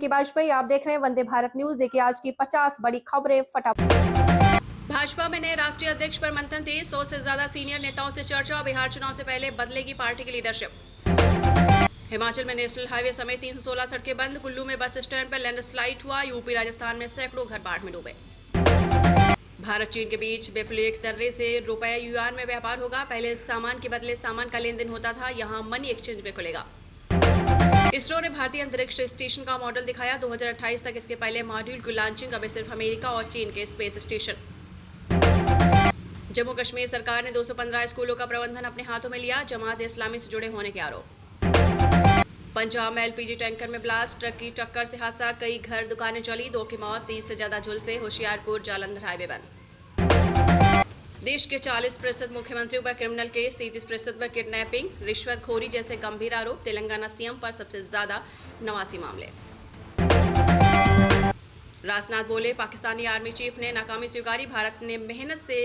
की वाजपेयी। आप देख रहे हैं वंदे भारत न्यूज। देखिए आज की 50 बड़ी खबरें फटाफट। भाजपा में नए राष्ट्रीय अध्यक्ष पर मंथन तेज, 100 से ज्यादा सीनियर नेताओं से चर्चा। बिहार चुनाव से पहले बदलेगी पार्टी की लीडरशिप। हिमाचल में नेशनल हाईवे समेत 316 सड़कें बंद। कुल्लू में बस स्टैंड पर लैंडस्लाइड हुआ। यूपी राजस्थान में सैकड़ों घर बाढ़ में डूबे। भारत चीन के बीच बेफिक्र दर्रे से रुपए युआन में व्यापार होगा। पहले सामान के बदले सामान का लेन देन होता था, यहां मनी एक्सचेंज में खुलेगा। इसरो ने भारतीय अंतरिक्ष स्टेशन का मॉडल दिखाया। 2028 तक इसके पहले मॉड्यूल की लॉन्चिंग। अब सिर्फ अमेरिका और चीन के स्पेस स्टेशन। जम्मू कश्मीर सरकार ने 215 स्कूलों का प्रबंधन अपने हाथों में लिया। जमात इस्लामी से जुड़े होने के आरोप। पंजाब में एलपीजी टैंकर में ब्लास्ट, ट्रक की टक्कर से हादसा। कई घर दुकानें जली, 2 की मौत, 30 से ज्यादा झुलसे। होशियारपुर जालंधर हाईवे बंद। देश के 40% मुख्यमंत्रियों पर क्रिमिनल केस, 33% पर किडनैपिंग, रिश्वतखोरी जैसे गंभीर आरोप। तेलंगाना सीएम पर सबसे ज्यादा 89 मामले। राजनाथ बोले, पाकिस्तानी आर्मी चीफ ने नाकामी स्वीकारी। भारत ने मेहनत से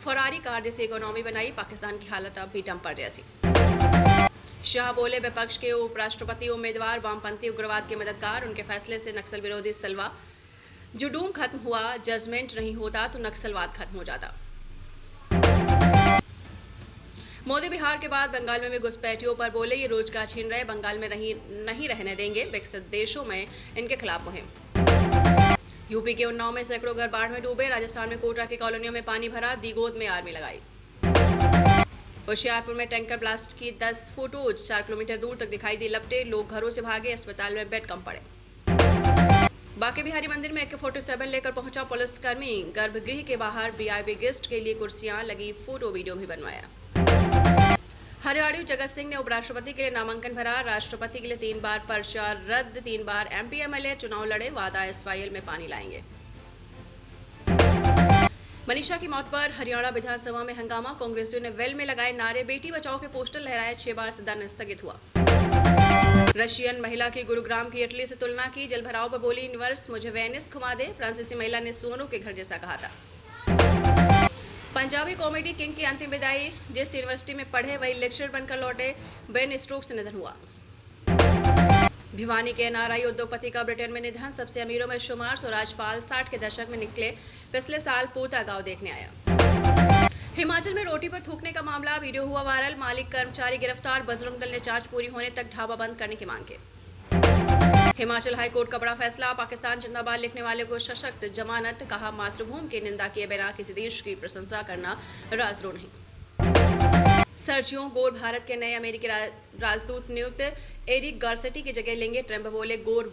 फरारी कार जैसी इकोनॉमी बनाई। पाकिस्तान की हालत अब भी डंपर जैसी। शाह बोले, विपक्ष के उपराष्ट्रपति उम्मीदवार वामपंथी उग्रवाद के मददगार। उनके फैसले से नक्सल विरोधी सलवा जुडूम खत्म हुआ। जजमेंट नहीं होता तो नक्सलवाद खत्म हो जाता। मोदी बिहार के बाद बंगाल में भी घुसपैठियों पर बोले, ये रोजगार छीन रहे, बंगाल में नहीं रहने देंगे। विकसित देशों में इनके खिलाफ मुहिम। यूपी के उन्नाव में सैकड़ों घर बाढ़ में डूबे। राजस्थान में कोटा की कॉलोनियों में पानी भरा। दीगोद में आर्मी लगाई। होशियारपुर में टैंकर ब्लास्ट की 10 फोटोज 4 किलोमीटर दूर तक दिखाई दी लपटे। लोग घरों से भागे, अस्पताल में बेड कम पड़े। बांके बिहारी मंदिर में AK-47 लेकर पहुंचा पुलिसकर्मी। गर्भगृह के बाहर वीआईपी गेस्ट के लिए कुर्सियां लगी, फोटो वीडियो भी बनवाया। हरियाणवी जगत सिंह ने उपराष्ट्रपति के लिए नामांकन भरा। राष्ट्रपति के लिए 3 बार पर्चा रद्द, 3 बार MP MLA चुनाव लड़े। वादा SYL में पानी लाएंगे। मनीषा की मौत पर हरियाणा विधानसभा में हंगामा। कांग्रेसियों ने वेल में लगाए नारे। बेटी बचाओ के पोस्टर लहराए। 6 बार सदन स्थगित हुआ। रशियन महिला की गुरुग्राम की इटली से तुलना की। जलभराव पर बोली, यूनिवर्स मुझे वेनिस घुमा दे। फ्रांसीसी महिला ने सोनू के घर जैसा कहा था। पंजाबी कॉमेडी किंग की अंतिम विदाई। जिस यूनिवर्सिटी में पढ़े वही लेक्चरर बनकर लौटे। ब्रेन स्ट्रोक से निधन हुआ। भिवानी के NRI उद्योगपति का ब्रिटेन में निधन। सबसे अमीरों में शुमार। स्वराजपाल 60 के दशक में निकले। पिछले साल पोता गांव देखने आया। हिमाचल में रोटी पर थूकने का मामला, वीडियो हुआ वायरल। मालिक कर्मचारी गिरफ्तार। बजरंग दल ने जांच पूरी होने तक ढाबा बंद करने की मांग की। हिमाचल हाईकोर्ट का बड़ा फैसला। पाकिस्तान जिंदाबाद लिखने वाले को सशक्त जमानत। कहा, मातृभूमि की निंदा किए बिना किसी देश की प्रशंसा करना राजद्रोह नहीं। सर्जियो गोर भारत के नए अमेरिकी राजदूत नियुक्त। एरिक गारसेटी की जगह लेंगे। ट्रंप बोले, गोर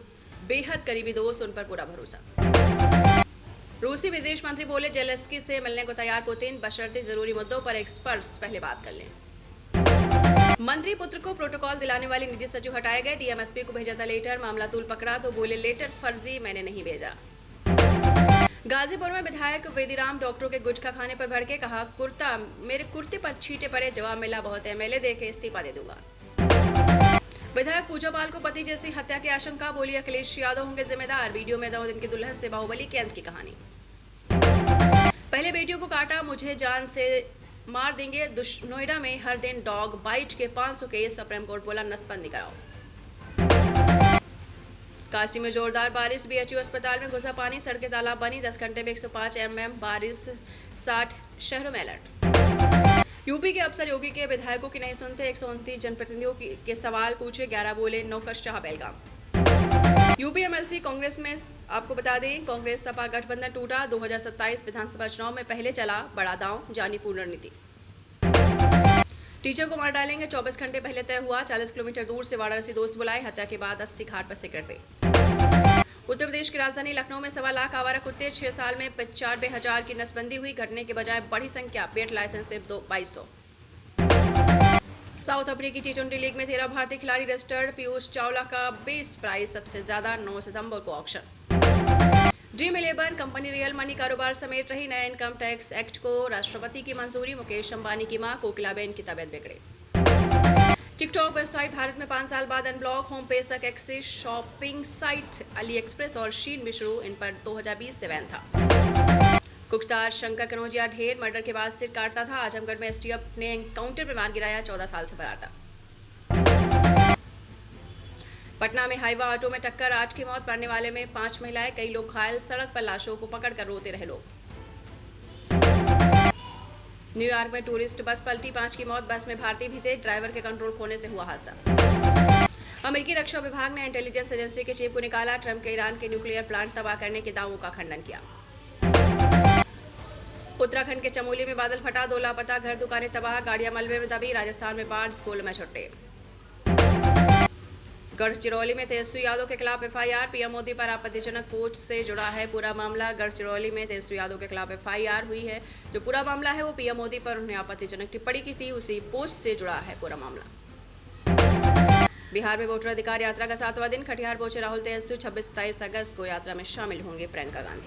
बेहद करीबी दोस्त, उन पर पूरा भरोसा। रूसी विदेश मंत्री बोले, जेलेंस्की से मिलने को तैयार पुतिन, बशर्ते जरूरी मुद्दों पर एक्सपर्ट्स पहले बात कर लें। मंत्री पुत्र को प्रोटोकॉल दिलाने वाले निजी सचिव हटाए गए। DMSP को भेजा था लेटर। मामला तूल पकड़ा तो बोले, लेटर फर्जी, मैंने नहीं भेजा। गाजीपुर में विधायक वेदीराम डॉक्टरों के गुटखा खाने पर भड़के। कहा, कुर्ता मेरे कुर्ते पर छींटे पड़े। जवाब मिला, बहुत MLA देके इस्तीफा दे दूंगा। विधायक पूजा पाल को पति जैसी हत्या की आशंका। बोली, अखिलेश यादव होंगे जिम्मेदार। वीडियो में 9 दिन की दुल्हन से बाहुबली के अंत की कहानी। पहले बेटियों को काटा, मुझे जान से मार देंगे। नोएडा में हर दिन डॉग बाइट के 500 केस। सुप्रीम कोर्ट बोला, नसबंदी कराओ। काशी में जोरदार बारिश। BHU अस्पताल में घुसा पानी। सड़कें तालाब बनी। 10 घंटे में 105 mm बारिश। 60 शहरों में अलर्ट। यूपी के अफसर योगी के विधायकों की नहीं सुनते। 129 जनप्रतिनिधियों के सवाल पूछे। 11 बोले, नौकरशाह बेलगाम। यूपी MLC कांग्रेस में आपको बता दें, कांग्रेस सपा गठबंधन टूटा। 2027 विधानसभा चुनाव में पहले चला बड़ा दांव, जानी पूर्ण रणनीति। टीचर को मार डालेंगे, 24 घंटे पहले तय हुआ। 40 किलोमीटर दूर से वाराणसी दोस्त बुलाए। हत्या के बाद 80 घाट पर सिगरेट पे। उत्तर प्रदेश की राजधानी लखनऊ में 1.25 लाख आवारा कुत्ते। 6 साल में 95,000 की नसबंदी हुई। घटने के बजाय बड़ी संख्या। पेट लाइसेंस सिर्फ 2200। साउथ अफ्रीकी T20 लीग में 13 भारतीय खिलाड़ी रजिस्टर्ड। पीयूष चावला का बेस प्राइस सबसे ज्यादा। 9 सितंबर को auction. Dream 11 company real money कारोबार समेट रही। नए इनकम टैक्स एक्ट को राष्ट्रपति की मंजूरी। मुकेश अंबानी की मां कोकिलाबेन की तबियत बिगड़े। टिकटॉक वेबसाइट भारत में 5 साल बाद अनब्लॉक। होम पेज तक एक्सेस। शॉपिंग साइट AliExpress और शीन भी शुरू। इन पर 2020 से बैन था। कुख्तार शंकर कनौजिया ढेर मर्डर के बाद सिर काटता था। आजमगढ़ में STF ने एनकाउंटर पर मार गिराया। 14 साल से फरार था। पटना में हाईवा ऑटो में टक्कर, 8 की मौत, मरने वाले में 5 महिलाएं, कई लोग घायल, सड़क पर लाशों को पकड़कर रोते रहे लोग। न्यूयॉर्क में टूरिस्ट बस पलटी, 5 की मौत, बस में भारतीय भी थे, ड्राइवर के कंट्रोल खोने से हुआ हादसा। अमेरिकी रक्षा विभाग ने इंटेलिजेंस एजेंसी के चीफ को निकाला, ट्रंप के ईरान के न्यूक्लियर प्लांट तबाह करने के दावों का खंडन किया। उत्तराखंड के चमोली में बादल फटा, 2 लापता, घर दुकानें तबाह, गाड़ियां मलबे में दबी, राजस्थान में बाढ़, स्कूल में छुट्टे। गढ़चिरौली में तेजस्वी यादव के खिलाफ एफआईआर, पीएम मोदी पर आपत्तिजनक पोस्ट से जुड़ा है पूरा मामला। गढ़चिरौली में तेजस्वी यादव के खिलाफ एफआईआर हुई है। जो पूरा मामला है वो पीएम मोदी पर उन्होंने आपत्तिजनक टिप्पणी की थी, उसी पोस्ट से जुड़ा है पूरा मामला। बिहार में वोटर अधिकार यात्रा का 7वां दिन, कटिहार पहुंचे राहुल तेजस्वी, 26-27 अगस्त को यात्रा में शामिल होंगे प्रियंका गांधी।